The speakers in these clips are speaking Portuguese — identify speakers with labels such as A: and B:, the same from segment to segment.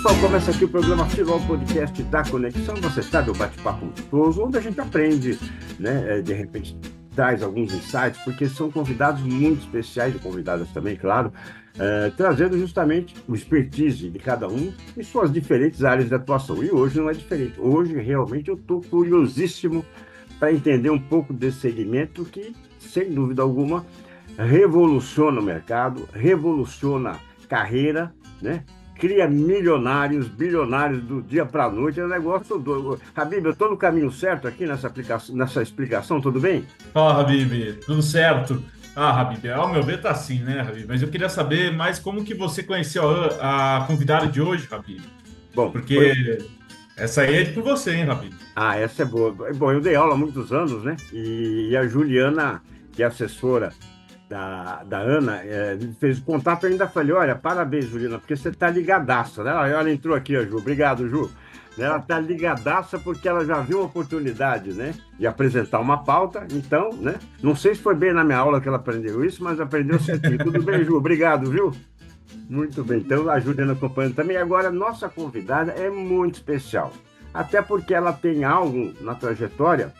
A: pessoal, começa aqui o programa Filó, podcast da Conexão. Você sabe, o bate-papo gostoso, onde a gente aprende, né? De repente traz alguns insights, porque são convidados muito especiais, e convidadas também, claro, trazendo justamente o expertise de cada um e suas diferentes áreas de atuação. E hoje não é diferente. Hoje, realmente, eu estou curiosíssimo para entender um pouco desse segmento que, sem dúvida alguma, revoluciona o mercado, revoluciona a carreira, né? Cria milionários, bilionários do dia para a noite. É um negócio doido. Habib, eu estou no caminho certo aqui nessa explicação, tudo bem?
B: Fala, Habib, tudo certo? Habib, ao meu ver tá assim, né, Habib? Mas eu queria saber mais como que você conheceu a convidada de hoje, Habib?
A: Bom,
B: Porque essa aí é por você, hein, Habib?
A: essa é boa. Bom, eu dei aula há muitos anos, né? E a Juliana, que é assessora da Ana, fez o contato. Eu ainda falei: olha, parabéns, Juliana, porque você está ligadaça, né? Ela entrou aqui, a Ju. Obrigado, Ju. Ela está ligadaça porque ela já viu uma oportunidade, né, de apresentar uma pauta. Então, né? Não sei se foi bem na minha aula que ela aprendeu isso, mas aprendeu certinho. Tudo bem, Ju? Obrigado, viu? Muito bem. Então, a Juliana acompanhando também. Agora, nossa convidada é muito especial. Até porque ela tem algo na trajetória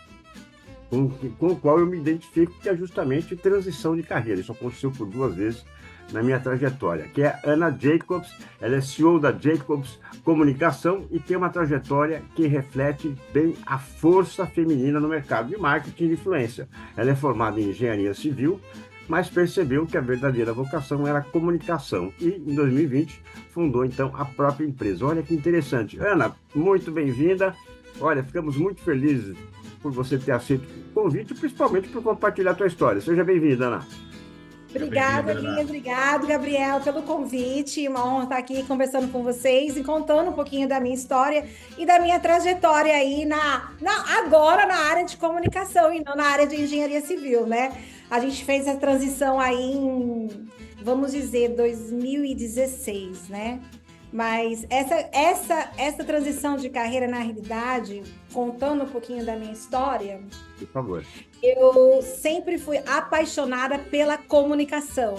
A: com o qual eu me identifico, que é justamente transição de carreira. Isso aconteceu por duas vezes na minha trajetória, que é Ana Jacobs. Ela é CEO da Jacobs Comunicação e tem uma trajetória que reflete bem a força feminina no mercado de marketing e influência. Ela é formada em engenharia civil, mas percebeu que a verdadeira vocação era a comunicação e, em 2020, fundou, então, a própria empresa. Olha que interessante. Ana, muito bem-vinda. Olha, ficamos muito felizes por você ter aceito o convite, principalmente por compartilhar a tua história. Seja bem-vinda, Ana.
B: Seja
C: Obrigada,
B: bem-vinda,
C: Elias.
B: Ana.
C: Obrigado, Gabriel, pelo convite. Uma honra estar aqui conversando com vocês e contando um pouquinho da minha história e da minha trajetória aí agora na área de comunicação e não na área de engenharia civil, né? A gente fez a transição aí vamos dizer, 2016, né? Mas essa transição de carreira, na realidade, contando um pouquinho da minha história,
A: Por favor.
C: eu sempre fui apaixonada pela comunicação.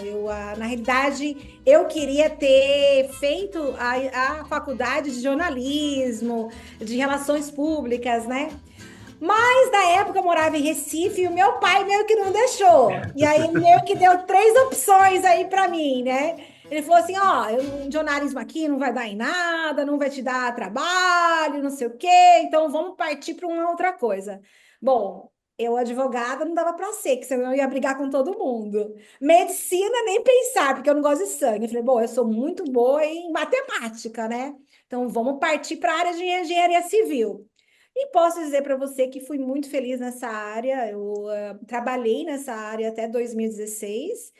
C: Na realidade, eu queria ter feito a faculdade de jornalismo, de relações públicas, né? Mas na época eu morava em Recife e o meu pai meio que não deixou. E aí meio que deu três opções aí para mim, né? Ele falou assim: ó, jornalismo aqui não vai dar em nada, não vai te dar trabalho, não sei o quê, então vamos partir para uma outra coisa. Bom, eu, advogada, não dava para ser, que senão eu ia brigar com todo mundo. Medicina, nem pensar, porque eu não gosto de sangue. Eu falei: bom, eu sou muito boa em matemática, né? Então vamos partir para a área de engenharia civil. E posso dizer para você que fui muito feliz nessa área. Eu trabalhei nessa área até 2016,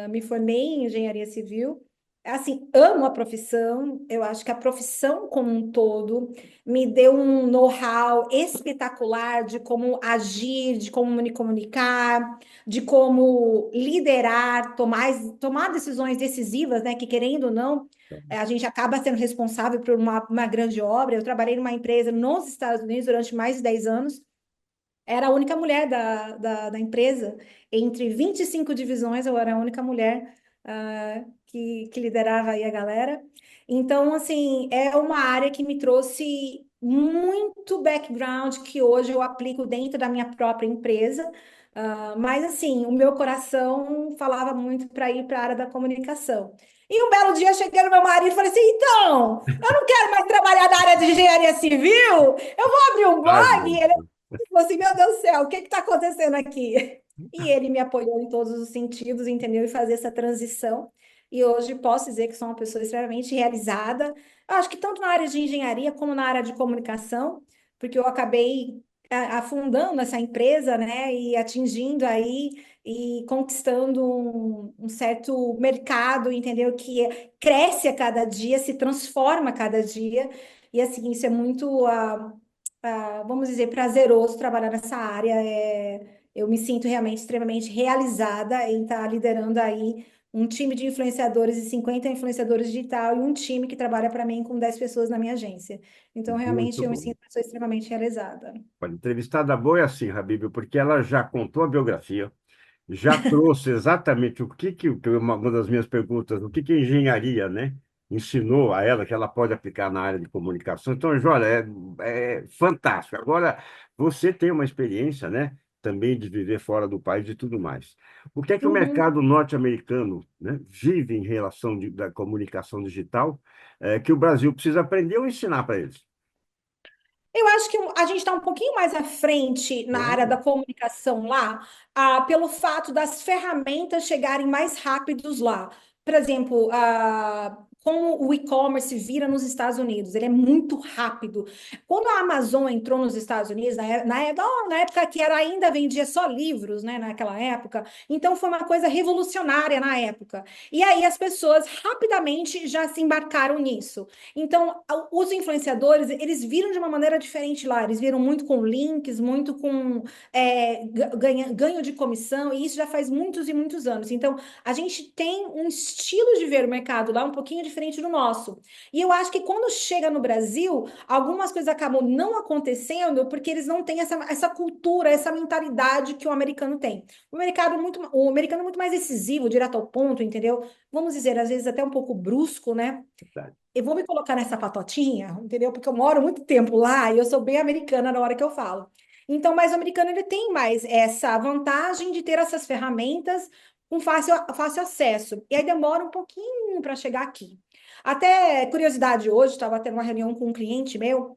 C: me formei em engenharia civil. Assim, amo a profissão. Eu acho que a profissão como um todo me deu um know-how espetacular de como agir, de como me comunicar, de como liderar, tomar decisões decisivas, né? Que querendo ou não, a gente acaba sendo responsável por uma grande obra. Eu trabalhei numa empresa nos Estados Unidos durante mais de 10 anos. Era a única mulher da empresa. Entre 25 divisões, eu era a única mulher que liderava aí a galera. Então, assim, é uma área que me trouxe muito background que hoje eu aplico dentro da minha própria empresa. Mas, assim, o meu coração falava muito para ir para a área da comunicação. E um belo dia eu cheguei no meu marido e falei assim: então, eu não quero mais trabalhar na área de engenharia civil, eu vou abrir um
A: Ai,
C: blog.
A: meu
C: E ele
A: Deus.
C: falou assim: meu Deus do céu, o que está acontecendo aqui? E ele me apoiou em todos os sentidos, entendeu? E fazer essa transição. E hoje posso dizer que sou uma pessoa extremamente realizada. Eu acho que tanto na área de engenharia como na área de comunicação, porque eu acabei afundando essa empresa, né? E atingindo aí e conquistando um certo mercado, entendeu? Que cresce a cada dia, se transforma a cada dia. E assim, isso é muito vamos dizer, prazeroso trabalhar nessa área. Eu me sinto realmente extremamente realizada em estar liderando aí um time de influenciadores e 50 influenciadores digital e um time que trabalha para mim com 10 pessoas na minha agência. Então, realmente,
A: Muito
C: eu me
A: bom.
C: sinto uma pessoa extremamente realizada.
A: Olha, entrevistada boa é assim, Habib, porque ela já contou a biografia, já trouxe exatamente o que uma das minhas perguntas, o que é engenharia, né? ensinou a ela que ela pode aplicar na área de comunicação. Então, Jóia, é fantástico. Agora, você tem uma experiência, né, também de viver fora do país e tudo mais. O que é que o
C: Uhum.
A: mercado norte-americano, né, vive em relação da comunicação digital, que o Brasil precisa aprender ou ensinar para eles?
C: Eu acho que a gente está um pouquinho mais à frente na área da
A: Olha,
C: comunicação lá, pelo fato das ferramentas chegarem mais rápidos lá. Por exemplo, como o e-commerce vira nos Estados Unidos, ele é muito rápido. Quando a Amazon entrou nos Estados Unidos, na época que era ainda vendia só livros, né, naquela época, então foi uma coisa revolucionária na época. E aí as pessoas rapidamente já se embarcaram nisso. Então, os influenciadores, eles viram de uma maneira diferente lá. Eles viram muito com links, muito com ganho de comissão, e isso já faz muitos e muitos anos. Então, a gente tem um estilo de ver o mercado lá um pouquinho diferente do nosso. E eu acho que quando chega no Brasil, algumas coisas acabam não acontecendo porque eles não têm essa cultura, essa mentalidade que o americano tem. O americano é muito mais decisivo, direto ao ponto, entendeu? Vamos dizer, às vezes até um pouco brusco, né?
A: verdade.
C: Eu vou me colocar nessa patotinha, entendeu? Porque eu moro muito tempo lá e eu sou bem americana na hora que eu falo. Então, mas o americano ele tem mais essa vantagem de ter essas ferramentas com fácil acesso. E aí demora um pouquinho para chegar aqui. Até curiosidade, hoje estava tendo uma reunião com um cliente meu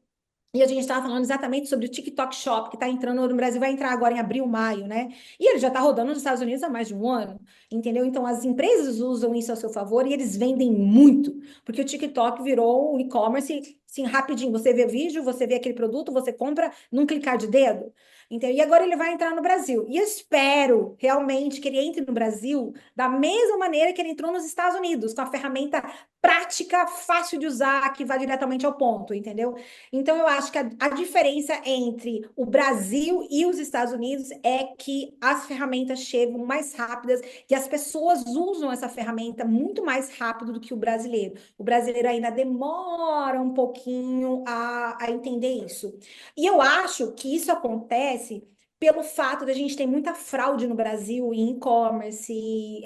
C: e a gente estava falando exatamente sobre o TikTok Shop, que está entrando no Brasil, vai entrar agora em abril, maio, né? E ele já está rodando nos Estados Unidos há mais de um ano, entendeu? Então, as empresas usam isso a seu favor e eles vendem muito, porque o TikTok virou um e-commerce, assim, rapidinho. Você vê vídeo, você vê aquele produto, você compra num clicar de dedo, entendeu? E agora ele vai entrar no Brasil. E eu espero realmente que ele entre no Brasil da mesma maneira que ele entrou nos Estados Unidos, com a ferramenta prática, fácil de usar, que vai diretamente ao ponto, entendeu? Então, eu acho que a diferença entre o Brasil e os Estados Unidos é que as ferramentas chegam mais rápidas e as pessoas usam essa ferramenta muito mais rápido do que o brasileiro. O brasileiro ainda demora um pouquinho a entender isso. E eu acho que isso acontece pelo fato de a gente ter muita fraude no Brasil em e-commerce,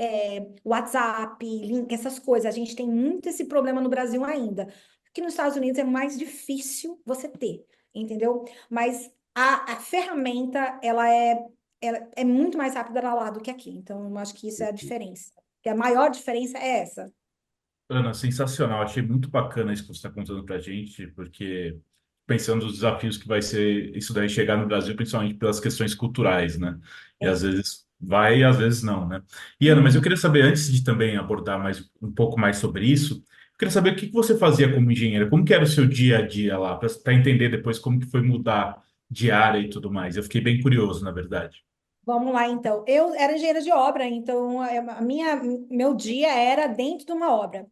C: WhatsApp, link, essas coisas. A gente tem muito esse problema no Brasil ainda que nos Estados Unidos é mais difícil você ter, entendeu? Mas a ferramenta, ela é muito mais rápida lá do que aqui. Então, eu acho que isso é a diferença. Que a maior diferença é essa.
B: Ana, sensacional. Achei muito bacana isso que você está contando para a gente, porque pensando nos desafios que vai ser isso daí chegar no Brasil, principalmente pelas questões culturais, né? E às
C: É.
B: vezes vai e às vezes não, né? E Ana, mas eu
C: Uhum.
B: queria saber, antes de também abordar mais um pouco mais sobre isso, eu queria saber o que que você fazia como engenheira, como que era o seu dia a dia lá, para entender depois como que foi mudar de área e tudo mais. Eu fiquei bem curioso, na verdade.
C: Vamos lá, então. Eu era engenheira de obra, então meu dia era dentro de uma obra.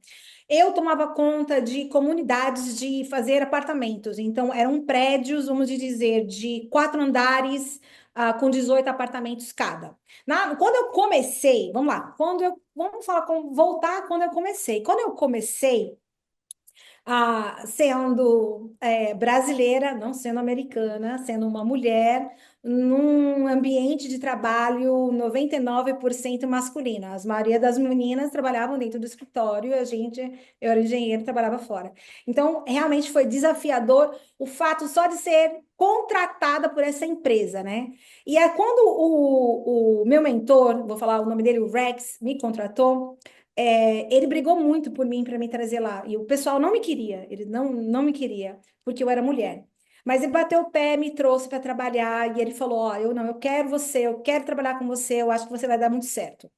C: Eu tomava conta de comunidades de fazer apartamentos. Então, eram prédios, vamos dizer, de 4 andares, com 18 apartamentos cada. Quando eu comecei, vamos lá, vamos falar voltar quando eu comecei. Quando eu comecei, sendo brasileira, não sendo americana, sendo uma mulher, num ambiente de trabalho 99% masculino. A maioria das meninas trabalhavam dentro do escritório, eu era engenheira e trabalhava fora. Então, realmente foi desafiador o fato só de ser contratada por essa empresa, né? E é quando o meu mentor, vou falar o nome dele, o Rex, me contratou. Ele brigou muito por mim para me trazer lá. E o pessoal não me queria, ele não me queria, porque eu era mulher. Mas ele bateu o pé, me trouxe para trabalhar e ele falou: Ó, eu quero você, eu quero trabalhar com você, eu acho que você vai dar muito certo.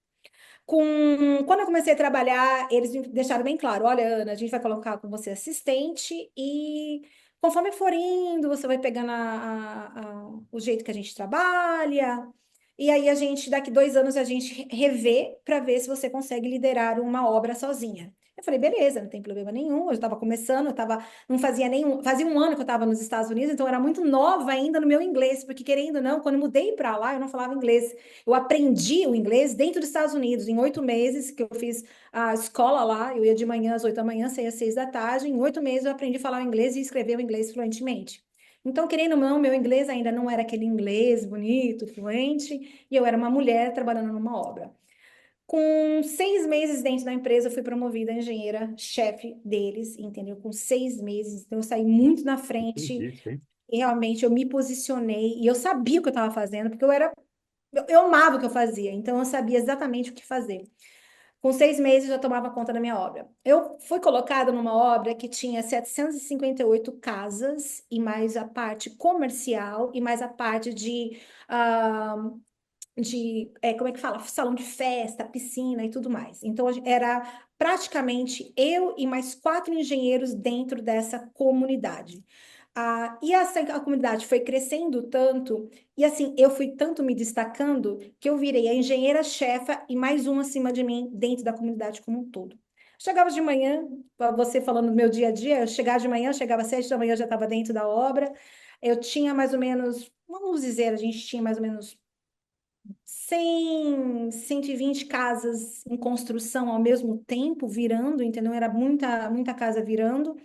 C: Quando eu comecei a trabalhar, eles me deixaram bem claro: olha, Ana, a gente vai colocar com você assistente e conforme for indo, você vai pegando o jeito que a gente trabalha. E aí daqui 2 anos, a gente revê para ver se você consegue liderar uma obra sozinha. Eu falei, beleza, não tem problema nenhum. Eu estava começando, não fazia fazia um ano que eu estava nos Estados Unidos, então eu era muito nova ainda no meu inglês, porque querendo ou não, quando eu mudei para lá, eu não falava inglês. Eu aprendi o inglês dentro dos Estados Unidos, em 8 meses que eu fiz a escola lá, eu ia de manhã às 8 da manhã, saía às 6 da tarde. Em 8 meses eu aprendi a falar o inglês e escrever o inglês fluentemente. Então, querendo ou não, meu inglês ainda não era aquele inglês bonito, fluente, e eu era uma mulher trabalhando numa obra. Com 6 meses dentro da empresa, eu fui promovida a engenheira-chefe deles, entendeu? Com 6 meses. Então, eu saí muito na frente
A: Entendi, sim.
C: e realmente eu me posicionei e eu sabia o que eu estava fazendo, porque eu amava o que eu fazia, então eu sabia exatamente o que fazer. Com 6 meses, eu já tomava conta da minha obra. Eu fui colocada numa obra que tinha 758 casas, e mais a parte comercial, e mais a parte ah, como é que fala? Salão de festa, piscina e tudo mais. Então, era praticamente eu e mais 4 engenheiros dentro dessa comunidade. E a comunidade foi crescendo tanto, e assim, eu fui tanto me destacando, que eu virei a engenheira-chefa e mais um acima de mim dentro da comunidade como um todo. Chegava de manhã, você falando do meu dia a dia, eu chegava de manhã, chegava às 7 da manhã, eu já estava dentro da obra. Eu tinha mais ou menos, vamos dizer, a gente tinha mais ou menos 120 casas em construção ao mesmo tempo, virando, entendeu? Era muita, muita casa virando,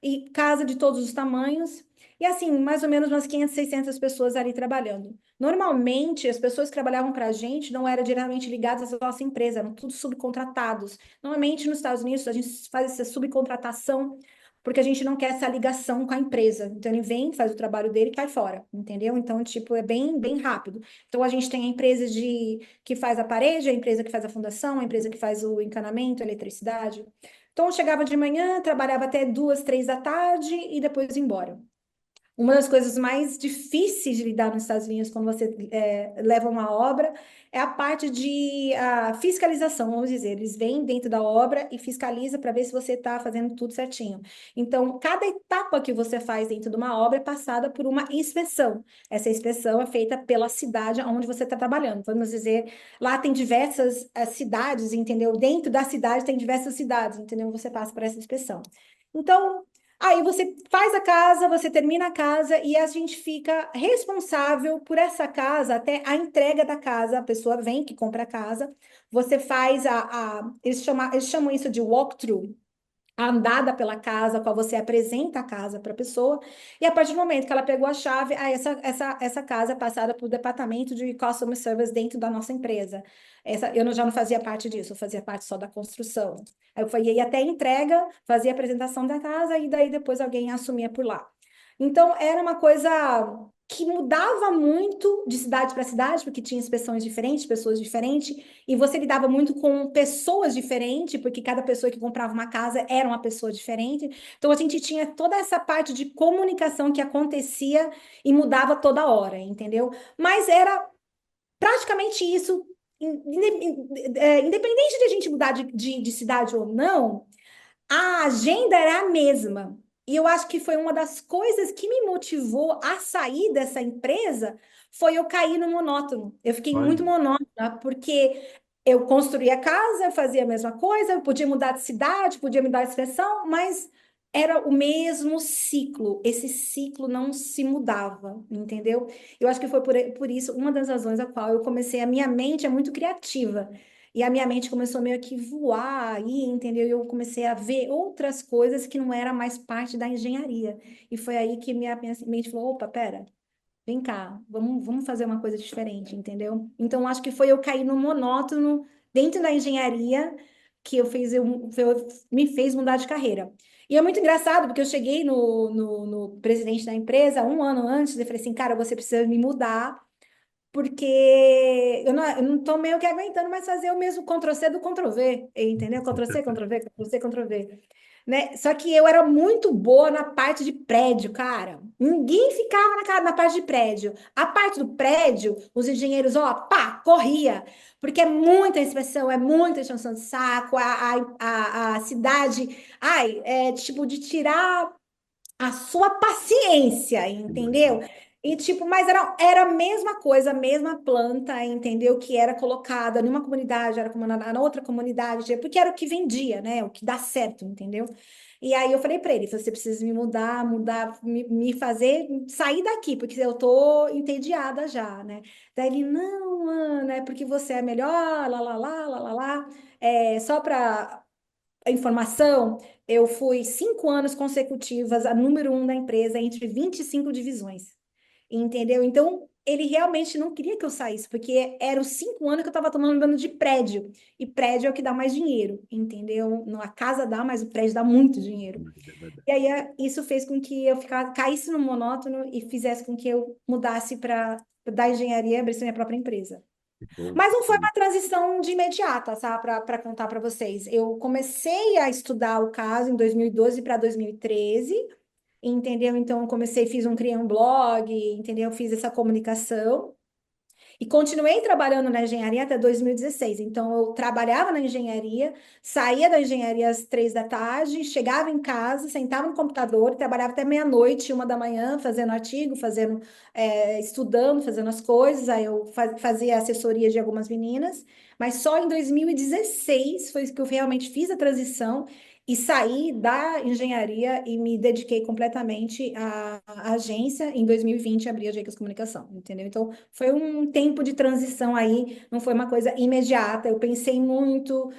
C: e casa de todos os tamanhos, e assim, mais ou menos umas 500, 600 pessoas ali trabalhando. Normalmente, as pessoas que trabalhavam para a gente não eram diretamente ligadas à nossa empresa, eram todos subcontratados. Normalmente, nos Estados Unidos, a gente faz essa subcontratação porque a gente não quer essa ligação com a empresa. Então, ele vem, faz o trabalho dele e cai fora, entendeu? Então, tipo, é bem, bem rápido. Então, a gente tem a empresa que faz a parede, a empresa que faz a fundação, a empresa que faz o encanamento, a eletricidade. Então, eu chegava de manhã, trabalhava até 2, 3 da tarde e depois ia embora. Uma das coisas mais difíceis de lidar nos Estados Unidos quando você leva uma obra é a parte de fiscalização, vamos dizer. Eles vêm dentro da obra e fiscaliza para ver se você está fazendo tudo certinho. Então, cada etapa que você faz dentro de uma obra é passada por uma inspeção. Essa inspeção é feita pela cidade onde você está trabalhando. Vamos dizer, lá tem diversas cidades, entendeu? Dentro da cidade tem diversas cidades, entendeu? Você passa por essa inspeção. Então, aí você faz a casa, você termina a casa e a gente fica responsável por essa casa até a entrega da casa. A pessoa vem que compra a casa, você faz eles chamam isso de walkthrough, a andada pela casa, a qual você apresenta a casa para a pessoa, e a partir do momento que ela pegou a chave, aí essa casa é passada para o departamento de Customer Service dentro da nossa empresa. Já não fazia parte disso, eu fazia parte só da construção. Aí eu ia até a entrega, fazia a apresentação da casa, e daí depois alguém assumia por lá. Então, era uma coisa que mudava muito de cidade para cidade, porque tinha inspeções diferentes, pessoas diferentes, e você lidava muito com pessoas diferentes, porque cada pessoa que comprava uma casa era uma pessoa diferente. Então a gente tinha toda essa parte de comunicação que acontecia e mudava toda hora, entendeu? Mas era praticamente isso. Independente de a gente mudar de cidade ou não, a agenda era a mesma. E eu acho que foi uma das coisas que me motivou a sair dessa empresa, foi eu cair no monótono. Eu fiquei muito
A: Olha,
C: monótona, porque eu construía casa, eu fazia a mesma coisa, eu podia mudar de cidade, podia mudar de expressão, mas era o mesmo ciclo. Esse ciclo não se mudava, entendeu? Eu acho que foi por isso uma das razões a qual eu comecei, a minha mente é muito criativa. E a minha mente começou meio que voar aí, entendeu? E eu comecei a ver outras coisas que não era mais parte da engenharia. E foi aí que minha mente falou: opa, pera, vem cá, vamos fazer uma coisa diferente, entendeu? Então, acho que foi eu cair no monótono dentro da engenharia que me fez mudar de carreira. E é muito engraçado, porque eu cheguei no presidente da empresa um ano antes e falei assim, cara, você precisa me mudar porque eu não tô meio que aguentando mais fazer o mesmo Ctrl+C do Ctrl+V, entendeu? Ctrl+C, Ctrl+V, Ctrl+C, Ctrl+V. Né? Só que eu era muito boa na parte de prédio, cara. Ninguém ficava na parte de prédio. A parte do prédio, os engenheiros, ó, pá, corria. Porque é muita inspeção, é muita extensão de saco, a cidade, ai, é tipo de tirar a sua paciência, entendeu? E tipo, mas era a mesma coisa, a mesma planta, entendeu? Que era colocada numa comunidade, era como na outra comunidade, porque era o que vendia, né? O que dá certo, entendeu? E aí eu falei para ele, você precisa me mudar, me fazer sair daqui, porque eu tô entediada já, né? Daí ele, não, Ana, é porque você é melhor, lá, lá, lá, lá, lá, lá. Só para a informação, eu fui 5 anos consecutivas a número 1 da empresa entre 25 divisões. Entendeu? Então, ele realmente não queria que eu saísse, porque eram 5 anos que eu estava tomando banho de prédio. E prédio é o que dá mais dinheiro, entendeu? Não, a casa dá, mas o prédio dá muito dinheiro. E aí isso fez com que eu caísse no monótono e fizesse com que eu mudasse para da engenharia e abrisse minha própria empresa.
A: Que bom.
C: Mas não foi uma transição de imediata, sabe? Para contar para vocês. Eu comecei a estudar o caso em 2012 para 2013, entendeu? Então, eu comecei, criei um blog, entendeu? Fiz essa comunicação. E continuei trabalhando na engenharia até 2016. Então, eu trabalhava na engenharia, saía da engenharia às 3 da tarde, chegava em casa, sentava no computador, trabalhava até meia-noite, 1 da manhã, fazendo artigo, estudando, fazendo as coisas. Aí eu fazia assessoria de algumas meninas. Mas só em 2016 foi que eu realmente fiz a transição e saí da engenharia e me dediquei completamente à agência. Em 2020, abri a Jacobs Comunicação, entendeu? Então, foi um tempo de transição aí, não foi uma coisa imediata. Eu pensei muito,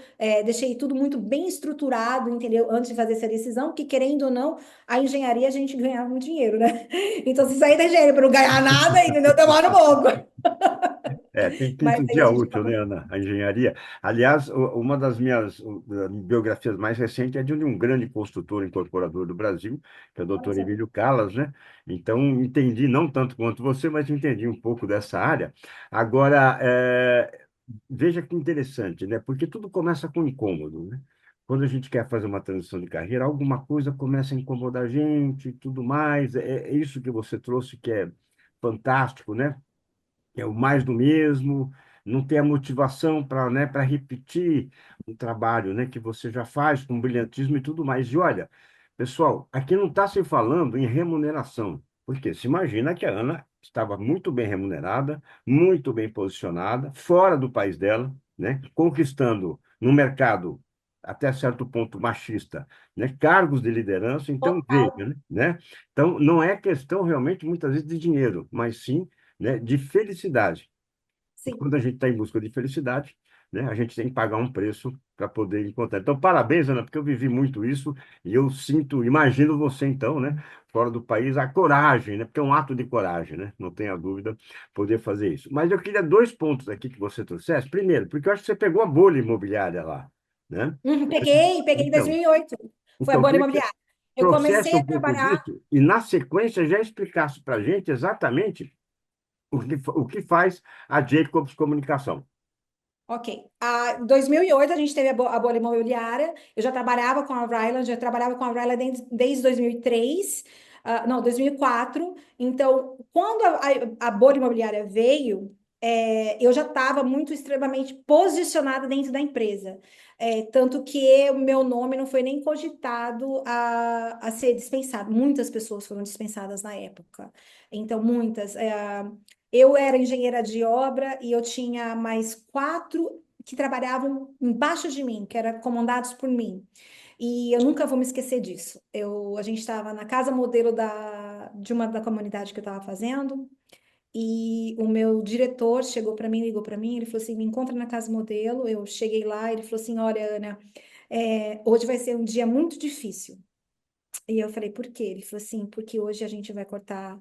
C: deixei tudo muito bem estruturado, entendeu? Antes de fazer essa decisão, porque querendo ou não, a engenharia a gente ganhava muito dinheiro, né? Então, se sair da engenharia para não ganhar nada, entendeu? Demora um pouco.
A: Tem
C: Mas
A: quinto
C: aí a
A: dia
C: gente
A: útil, né, Ana? A engenharia. Aliás, uma das minhas biografias mais recentes é de um grande construtor incorporador do Brasil, que é o
C: olha
A: doutor
C: só.
A: Emílio Callas, né? Então, entendi, não tanto quanto você, mas entendi um pouco dessa área. Agora, veja que interessante, né? Porque tudo começa com incômodo, né? Quando a gente quer fazer uma transição de carreira, alguma coisa começa a incomodar a gente e tudo mais. É isso que você trouxe que é fantástico, né? É o mais do mesmo, não tem a motivação para, né, para repetir um trabalho, né, que você já faz com brilhantismo e tudo mais. E olha, pessoal, aqui não está se falando em remuneração, porque se imagina que a Ana estava muito bem remunerada, muito bem posicionada, fora do país dela, né, conquistando no mercado até certo ponto machista, né, cargos de liderança. Então
C: Total.
A: veja, né? Então não é questão realmente muitas vezes de dinheiro, mas sim, né, de felicidade. E
C: Sim.
A: quando a gente está em busca de felicidade, né, a gente tem que pagar um preço para poder encontrar. Então, parabéns, Ana, porque eu vivi muito isso e eu sinto, imagino você então, né, fora do país, a coragem, né, porque é um ato de coragem, né, não tenha dúvida, poder fazer isso. Mas eu queria dois pontos aqui que você trouxesse. Primeiro, porque eu acho que você pegou a bolha imobiliária lá, né?
C: Peguei em
A: Então,
C: 2008. Foi a
A: eu
C: bolha
A: queria que você
C: imobiliária. Eu
A: trouxesse
C: comecei a
A: um pouco
C: trabalhar.
A: disso e, na sequência, já explicasse para a gente exatamente o que faz a Jacobs Comunicação.
C: Ok. Em 2008, a gente teve a bolha imobiliária. Eu já trabalhava com a Ryland, já trabalhava com a Ryland desde 2003, não, 2004. Então, quando a bolha imobiliária veio, eu já estava muito extremamente posicionada dentro da empresa. Tanto que o meu nome não foi nem cogitado a ser dispensado. Muitas pessoas foram dispensadas na época. Então, muitas. Eu era engenheira de obra e eu tinha mais 4 que trabalhavam embaixo de mim, que eram comandados por mim. E eu nunca vou me esquecer disso. A gente estava na casa modelo de uma da comunidade que eu estava fazendo, e o meu diretor chegou para mim, ligou para mim, ele falou assim: me encontra na casa modelo. Eu cheguei lá, ele falou assim: olha, Ana, hoje vai ser um dia muito difícil. E eu falei: por quê? Ele falou assim: porque hoje a gente vai cortar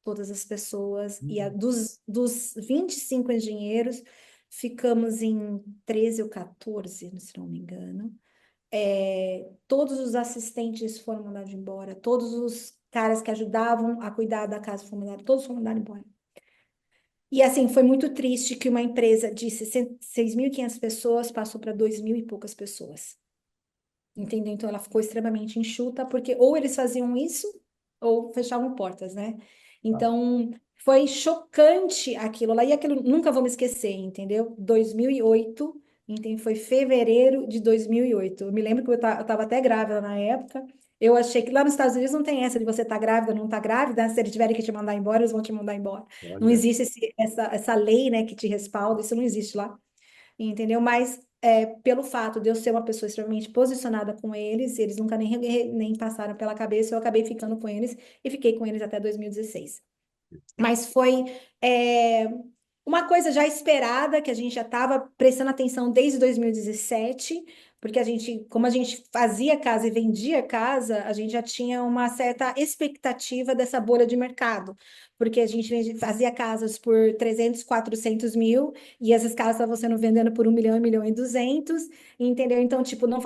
C: todas as pessoas, e dos 25 engenheiros, ficamos em 13 ou 14, se não me engano. Todos os assistentes foram mandados embora, todos os caras que ajudavam a cuidar da casa foram mandados, todos foram mandados embora. E assim, foi muito triste que uma empresa de 6.500 pessoas passou para 2.000 e poucas pessoas. Entendeu? Então ela ficou extremamente enxuta, porque ou eles faziam isso, ou fechavam portas, né? Então foi chocante aquilo lá, e aquilo nunca vou me esquecer, entendeu? 2008, então foi fevereiro de 2008. Eu me lembro que eu estava até grávida na época. Eu achei que lá nos Estados Unidos não tem essa de você estar grávida, não estar grávida, né? Se eles tiverem que te mandar embora, eles vão te mandar embora. Não
A: Olha,
C: existe essa lei, né, que te respalda, isso não existe lá, entendeu? Mas pelo fato de eu ser uma pessoa extremamente posicionada com eles, eles nunca nem passaram pela cabeça, eu acabei ficando com eles e fiquei com eles até 2016. Mas foi é, uma coisa já esperada, que a gente já estava prestando atenção desde 2017, porque como a gente fazia casa e vendia casa, a gente já tinha uma certa expectativa dessa bolha de mercado, porque a gente fazia casas por 300, 400 mil, e essas casas estavam sendo vendendo por 1 milhão, 1 milhão e 200, entendeu? Então, tipo, não,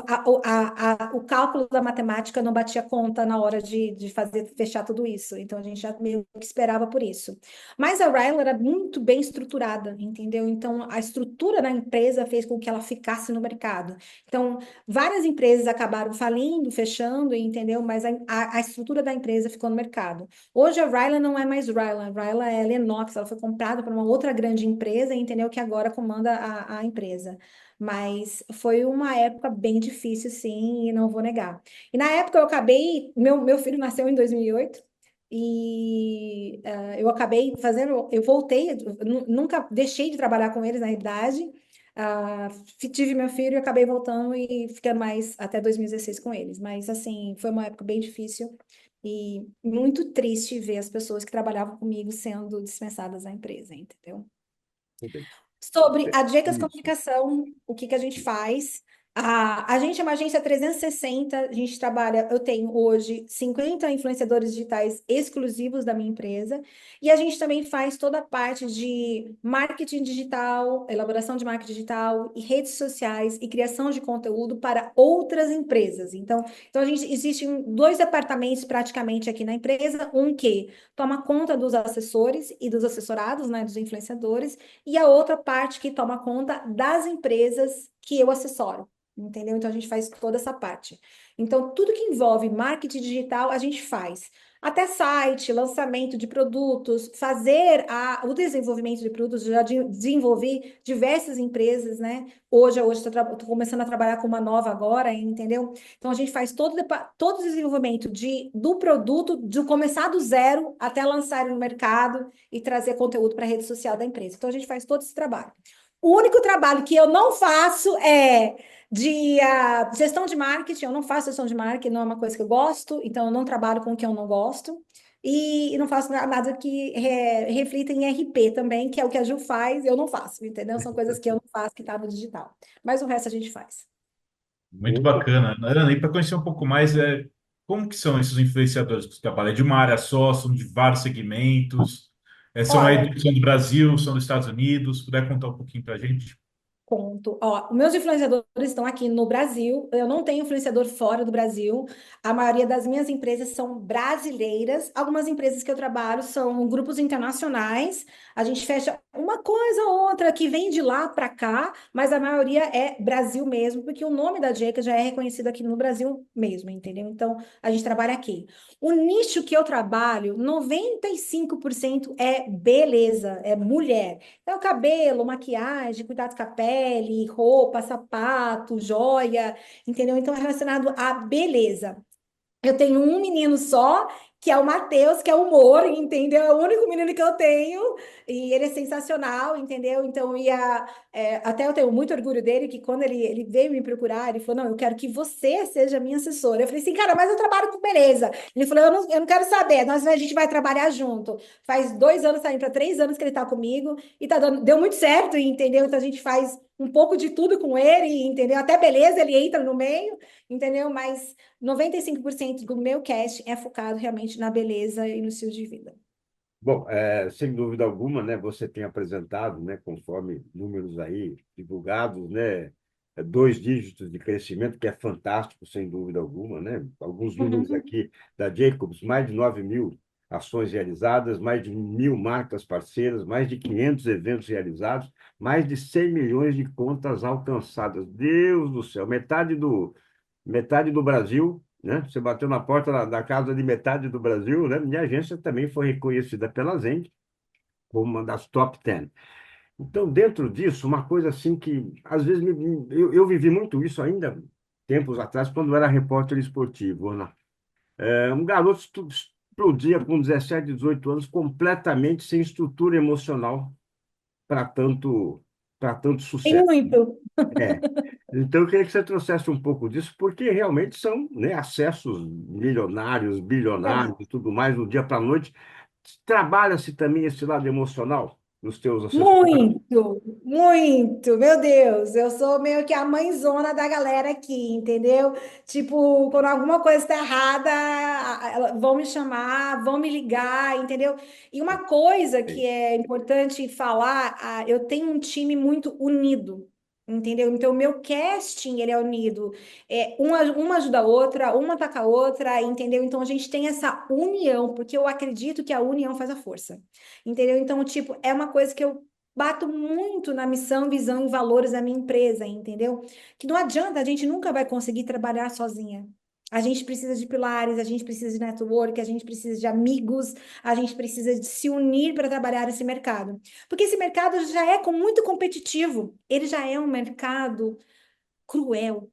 C: o cálculo da matemática não batia conta na hora de fazer, fechar tudo isso, então a gente já meio que esperava por isso. Mas a Ryla era muito bem estruturada, entendeu? Então, a estrutura da empresa fez com que ela ficasse no mercado. Então, várias empresas acabaram falindo, fechando, entendeu? Mas a estrutura da empresa ficou no mercado. Hoje, a Ryla não é mais Ryla. A Ryla é Lennox, ela foi comprada por uma outra grande empresa, entendeu? Que agora comanda a empresa. Mas foi uma época bem difícil, sim, e não vou negar. E na época eu acabei, meu filho nasceu em 2008, e eu acabei fazendo, eu voltei, nunca deixei de trabalhar com eles na realidade. Ah, tive meu filho e acabei voltando e ficando mais até 2016 com eles. Mas assim, foi uma época bem difícil e muito triste ver as pessoas que trabalhavam comigo sendo dispensadas da empresa, entendeu? Sobre a Dicas
A: Isso.
C: Comunicação, o que que a gente faz? A gente é uma agência 360, a gente trabalha, eu tenho hoje 50 influenciadores digitais exclusivos da minha empresa, e a gente também faz toda a parte de marketing digital, elaboração de marketing digital, e redes sociais e criação de conteúdo para outras empresas. Então a gente existem dois departamentos praticamente aqui na empresa, um que toma conta dos assessores e dos assessorados, né, dos influenciadores, e a outra parte que toma conta das empresas que eu assessoro, entendeu? Então a gente faz toda essa parte. Então, tudo que envolve marketing digital, a gente faz. Até site, lançamento de produtos, fazer o desenvolvimento de produtos, já desenvolvi diversas empresas, né? Hoje estou começando a trabalhar com uma nova agora, entendeu? Então a gente faz todo o desenvolvimento do produto, de começar do zero até lançar no mercado e trazer conteúdo para a rede social da empresa. Então, a gente faz todo esse trabalho. O único trabalho que eu não faço é de gestão de marketing. Eu não faço gestão de marketing, não é uma coisa que eu gosto, então eu não trabalho com o que eu não gosto. E não faço nada que reflita em RP também, que é o que a Ju faz, eu não faço, entendeu? São coisas que eu não faço, que está no digital. Mas o resto a gente faz.
B: Muito bacana. Ana, e para conhecer um pouco mais, como que são esses influenciadores que você trabalha? É de uma área só, são de vários segmentos? São aí
C: Olha,
B: são do Brasil, são dos Estados Unidos? Se puder contar um pouquinho para a gente?
C: ponto. Ó, os meus influenciadores estão aqui no Brasil. Eu não tenho influenciador fora do Brasil. A maioria das minhas empresas são brasileiras. Algumas empresas que eu trabalho são grupos internacionais. A gente fecha uma coisa ou outra que vem de lá para cá, mas a maioria é Brasil mesmo, porque o nome da Dica já é reconhecido aqui no Brasil mesmo, entendeu? Então, a gente trabalha aqui. O nicho que eu trabalho, 95% é beleza, é mulher. Então, cabelo, maquiagem, cuidado com a pele, roupa, sapato, joia, entendeu? Então, é relacionado à beleza. Eu tenho um menino só, que é o Matheus, que é humor, entendeu? É o único menino que eu tenho, e ele é sensacional, entendeu? Então, até eu tenho muito orgulho dele, que quando ele veio me procurar, ele falou, não, eu quero que você seja minha assessora. Eu falei assim, cara, mas eu trabalho com beleza. Ele falou, eu não quero saber, a gente vai trabalhar junto. Faz 2 anos, tá indo para 3 anos que ele tá comigo, e deu muito certo, entendeu? Então, a gente faz um pouco de tudo com ele, entendeu? Até beleza, ele entra no meio, entendeu? Mas 95% do meu cast é focado realmente na beleza e no estilo de vida.
A: Bom, sem dúvida alguma, né, você tem apresentado, né, conforme números aí divulgados, né, 2 dígitos de crescimento, que é fantástico, sem dúvida alguma, né? Alguns números
C: Uhum.
A: aqui da Jacobs, mais de 9 mil ações realizadas, mais de 1.000 marcas parceiras, mais de 500 eventos realizados, mais de 100 milhões de contas alcançadas. Deus do céu, metade do Brasil, né? Você bateu na porta da casa de metade do Brasil, né? Minha agência também foi reconhecida pela Zenith como uma das top 10. Então, dentro disso, uma coisa assim que, às vezes, eu vivi muito isso ainda tempos atrás, quando eu era repórter esportivo, né? Um garoto explodia com 17, 18 anos, completamente sem estrutura emocional para tanto
C: Tem
A: sucesso.
C: muito.
A: É. Então, eu queria que você trouxesse um pouco disso, porque realmente são, né, acessos milionários, bilionários
C: É.
A: e tudo mais, do dia para a noite. Trabalha-se também esse lado emocional? nos teus assessores?
C: Muito, muito, meu Deus, eu sou meio que a mãezona da galera aqui, entendeu? Tipo, quando alguma coisa está errada, vão me chamar, vão me ligar, entendeu? E uma coisa que é importante falar, eu tenho um time muito unido, entendeu? Então, o meu casting, ele é unido, uma ajuda a outra, uma ataca a outra, entendeu? Então, a gente tem essa união, porque eu acredito que a união faz a força. Entendeu? Então, tipo, é uma coisa que eu bato muito na missão, visão e valores da minha empresa, entendeu? Que não adianta, a gente nunca vai conseguir trabalhar sozinha. A gente precisa de pilares, a gente precisa de network, a gente precisa de amigos, a gente precisa de se unir para trabalhar esse mercado. Porque esse mercado já é muito competitivo, ele já é um mercado cruel.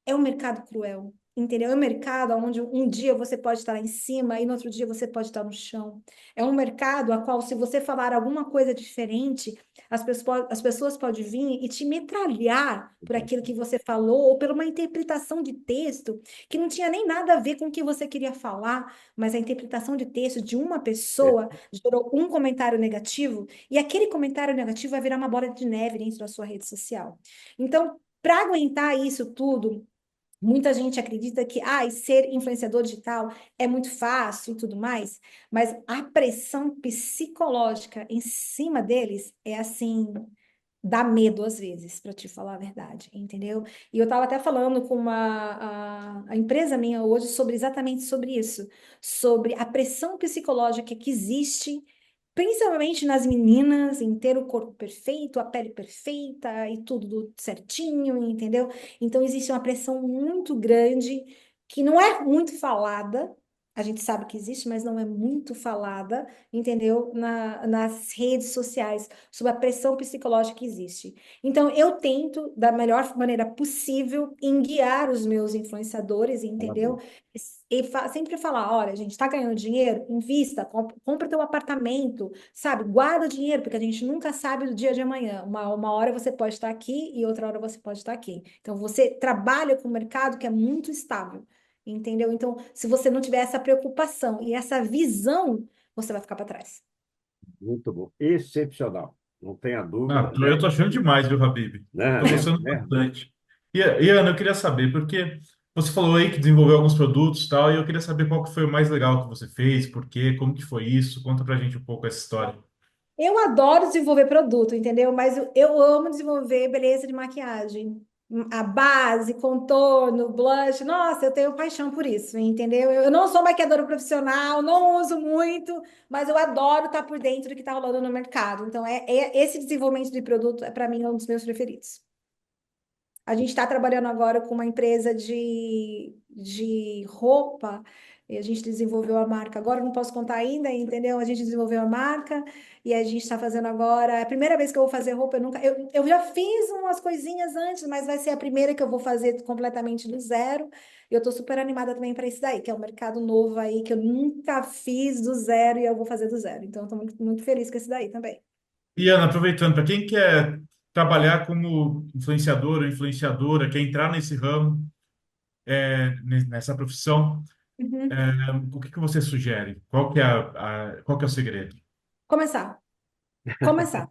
C: É um mercado cruel, entendeu? É um mercado onde um dia você pode estar lá em cima e no outro dia você pode estar no chão. É um mercado a qual, se você falar alguma coisa diferente, as pessoas podem vir e te metralhar por aquilo que você falou ou por uma interpretação de texto que não tinha nem nada a ver com o que você queria falar, mas a interpretação de texto de uma
A: É,
C: pessoa gerou um comentário negativo e aquele comentário negativo vai virar uma bola de neve dentro da sua rede social. Então, para aguentar isso tudo, muita gente acredita que ser influenciador digital é muito fácil e tudo mais, mas a pressão psicológica em cima deles é assim, dá medo às vezes, para te falar a verdade, entendeu? E eu estava até falando com a empresa minha hoje sobre exatamente sobre isso, sobre a pressão psicológica que existe. Principalmente nas meninas, em ter o corpo perfeito, a pele perfeita e tudo certinho, entendeu? Então, existe uma pressão muito grande que não é muito falada, a gente sabe que existe, mas não é muito falada, entendeu? Nas redes sociais, sobre a pressão psicológica que existe. Então, eu tento, da melhor maneira possível, em guiar os meus influenciadores, entendeu?
A: parabéns.
C: E sempre falar, olha, a gente está ganhando dinheiro, invista, compra teu apartamento, sabe? Guarda o dinheiro, porque a gente nunca sabe do dia de amanhã. Uma hora você pode estar aqui e outra hora você pode estar aqui. Então, você trabalha com um mercado que é muito estável, entendeu? Então, se você não tiver essa preocupação e essa visão, você vai ficar para trás.
A: Muito bom. Excepcional. Não tenha dúvida,
B: Eu
A: né?
B: tô achando demais, viu, Habib?
A: Né,
B: Tô
A: né,
B: gostando
A: né?
B: bastante. E Ana, eu queria saber, porque você falou aí que desenvolveu alguns produtos e tal, e eu queria saber qual que foi o mais legal que você fez, por quê, como que foi isso? Conta pra gente um pouco essa história.
C: Eu adoro desenvolver produto, entendeu? Mas eu amo desenvolver beleza de maquiagem. A base, contorno, blush, nossa, eu tenho paixão por isso, entendeu? Eu não sou maquiadora profissional, não uso muito, mas eu adoro estar por dentro do que está rolando no mercado. Então, esse desenvolvimento de produto, para mim, é um dos meus preferidos. A gente está trabalhando agora com uma empresa de roupa, e a gente desenvolveu a marca. Agora eu não posso contar ainda, entendeu? A gente desenvolveu a marca e a gente está fazendo agora. É a primeira vez que eu vou fazer roupa, eu já fiz umas coisinhas antes, mas vai ser a primeira que eu vou fazer completamente do zero. E eu estou super animada também para isso daí, que é um mercado novo aí, que eu nunca fiz do zero e eu vou fazer do zero. Então, estou muito, muito feliz com esse daí também.
B: E Ana, aproveitando, para quem quer trabalhar como influenciador ou influenciadora, quer entrar nesse ramo, nessa profissão,
C: Uhum.
B: o que que você sugere? Qual que é o segredo?
C: Começar. Começar.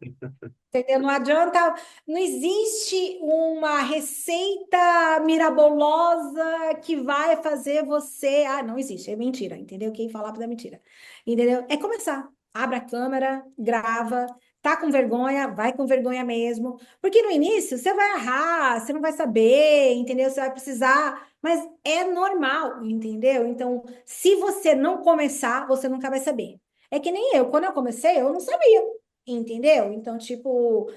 C: Entendeu? Não adianta, não existe uma receita mirabolosa que vai fazer você. Ah, não existe, é mentira, entendeu? Quem falar é mentira. Entendeu? É começar. Abre a câmera, grava, tá com vergonha, vai com vergonha mesmo. Porque no início você vai errar, você não vai saber, entendeu? Você vai precisar, mas é normal, entendeu? Então, se você não começar, você nunca vai saber. É que nem eu, quando eu comecei, eu não sabia. Entendeu? Então, tipo,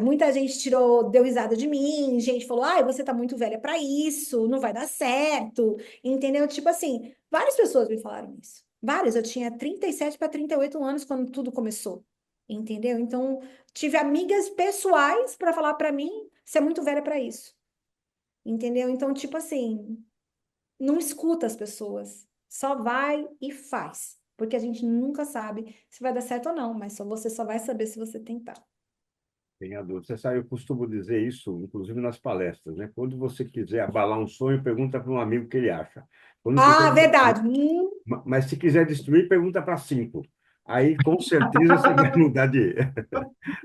C: muita gente deu risada de mim, gente falou, você tá muito velha pra isso, não vai dar certo, entendeu? Tipo assim, várias pessoas me falaram isso. Várias, eu tinha 37 para 38 anos quando tudo começou, entendeu? Então, tive amigas pessoais para falar pra mim, você é muito velha pra isso, entendeu? Então, tipo assim, não escuta as pessoas, só vai e faz. Porque a gente nunca sabe se vai dar certo ou não, mas você só vai saber se você tentar.
A: Tenha dúvida. Você sabe, eu costumo dizer isso, inclusive nas palestras, né? Quando você quiser abalar um sonho, pergunta para um amigo o que ele acha. Quando quiser,
C: Ah, verdade.
A: mas se quiser destruir, pergunta para cinco. aí com certeza você vai mudar de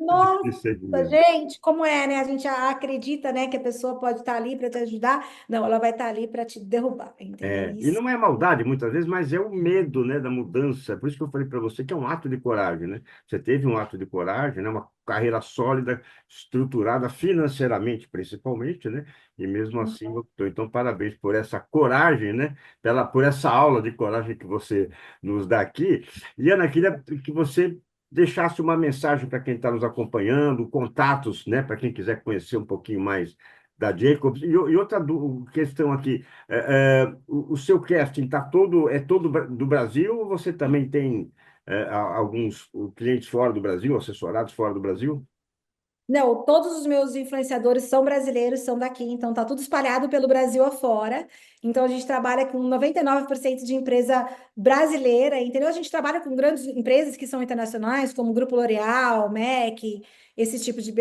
C: Nossa,
A: segmento.
C: gente, como é, né? A gente acredita, né, que a pessoa pode estar ali para te ajudar. Não, ela vai estar ali para te derrubar, entendeu?
A: E
C: Isso.
A: não é maldade muitas vezes, mas é o medo, né, da mudança. Por isso que eu falei para você que é um ato de coragem, né? Você teve um ato de coragem, né, uma carreira sólida, estruturada financeiramente, principalmente, né? E mesmo assim optou. Então, parabéns por essa coragem, né? Por essa aula de coragem que você nos dá aqui. E Ana, queria que você deixasse uma mensagem para quem está nos acompanhando, contatos, né, para quem quiser conhecer um pouquinho mais da Jacobs. E outra questão aqui. O seu casting é todo do Brasil ou você também tem alguns clientes fora do Brasil, assessorados fora do Brasil?
C: Não, todos os meus influenciadores são brasileiros, são daqui, então tá tudo espalhado pelo Brasil afora. Então a gente trabalha com 99% de empresa brasileira, entendeu? A gente trabalha com grandes empresas que são internacionais, como o Grupo L'Oréal, MAC, esse tipo de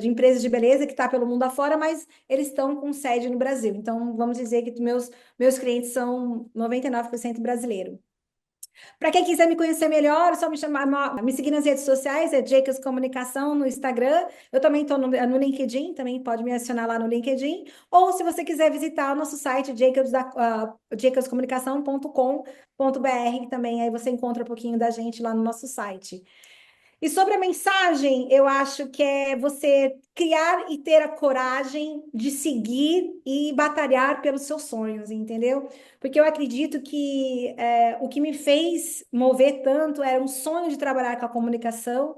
C: empresas de beleza que está pelo mundo afora, mas eles estão com sede no Brasil. Então vamos dizer que meus clientes são 99% brasileiro. Para quem quiser me conhecer melhor, é só me chamar, me seguir nas redes sociais, é Jacobs Comunicação no Instagram. Eu também estou no LinkedIn, também pode me acionar lá no LinkedIn. Ou se você quiser visitar o nosso site, jacobscomunicação.com.br, também aí você encontra um pouquinho da gente lá no nosso site. E sobre a mensagem, eu acho que é você criar e ter a coragem de seguir e batalhar pelos seus sonhos, entendeu? Porque eu acredito que o que me fez mover tanto era um sonho de trabalhar com a comunicação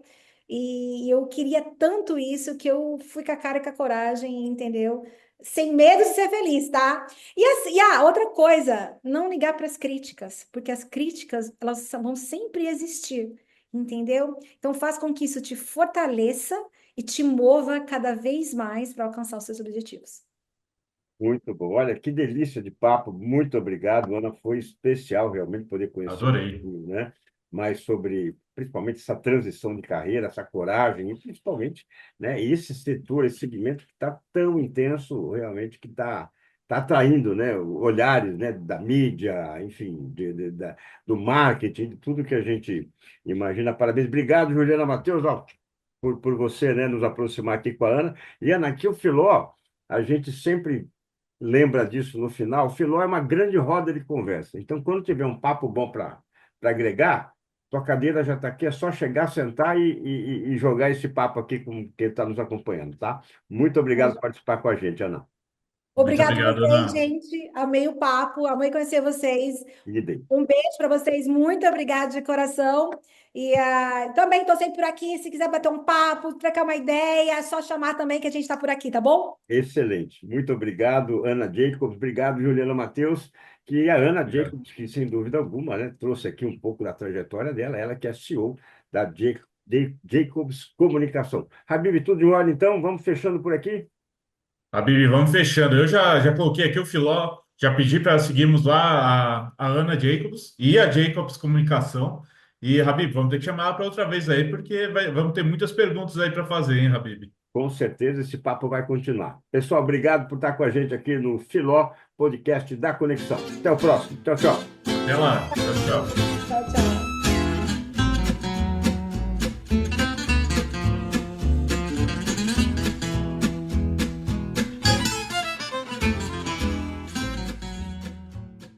C: e eu queria tanto isso que eu fui com a cara e com a coragem, entendeu? Sem medo de ser feliz, tá? Outra coisa, não ligar para as críticas, porque as críticas elas vão sempre existir. Entendeu? Então, faz com que isso te fortaleça e te mova cada vez mais para alcançar os seus objetivos.
A: Muito bom. Olha, que delícia de papo. Muito obrigado, Ana. Foi especial realmente poder conhecer um
B: Adorei.
A: pouquinho, né? Mais sobre, principalmente, essa transição de carreira, essa coragem, e principalmente, né, esse setor, esse segmento que está tão intenso, realmente, que tá atraindo, né, olhares, né, da mídia, enfim, do marketing, de tudo que a gente imagina. Parabéns. Obrigado, Juliana Matheus, ó, por você, né, nos aproximar aqui com a Ana. E, Ana, aqui o Filó, a gente sempre lembra disso no final. O Filó é uma grande roda de conversa. Então, quando tiver um papo bom para agregar, tua cadeira já está aqui, é só chegar, sentar e jogar esse papo aqui com quem está nos acompanhando, tá? Muito obrigado por participar com a gente, Ana.
B: Muito
C: Obrigada a
B: obrigado,
C: vocês,
B: Ana.
C: gente. Amei o papo, amei conhecer vocês.
A: Idem.
C: Um beijo para vocês, muito obrigada de coração. E também estou sempre por aqui. Se quiser bater um papo, trocar uma ideia, é só chamar também que a gente está por aqui, tá bom?
A: Excelente. Muito obrigado, Ana Jacobs. Obrigado, Juliana Matheus. Que a Ana
B: Obrigado.
A: Jacobs, que sem dúvida alguma, né, trouxe aqui um pouco da trajetória dela, ela que é CEO da Jacobs Comunicação. Habib, tudo em ordem, então? Vamos fechando por aqui?
B: A Bibi, vamos fechando. Eu já coloquei aqui o Filó, já pedi para seguirmos lá a Ana Jacobs e a Jacobs Comunicação. E, Habib, vamos ter que chamar ela para outra vez aí, porque vamos ter muitas perguntas aí para fazer, hein, Habib?
A: Com certeza esse papo vai continuar. Pessoal, obrigado por estar com a gente aqui no Filó Podcast da Conexão. Até o próximo. Tchau, tchau.
B: Até lá. Tchau, tchau.
C: Tchau, tchau.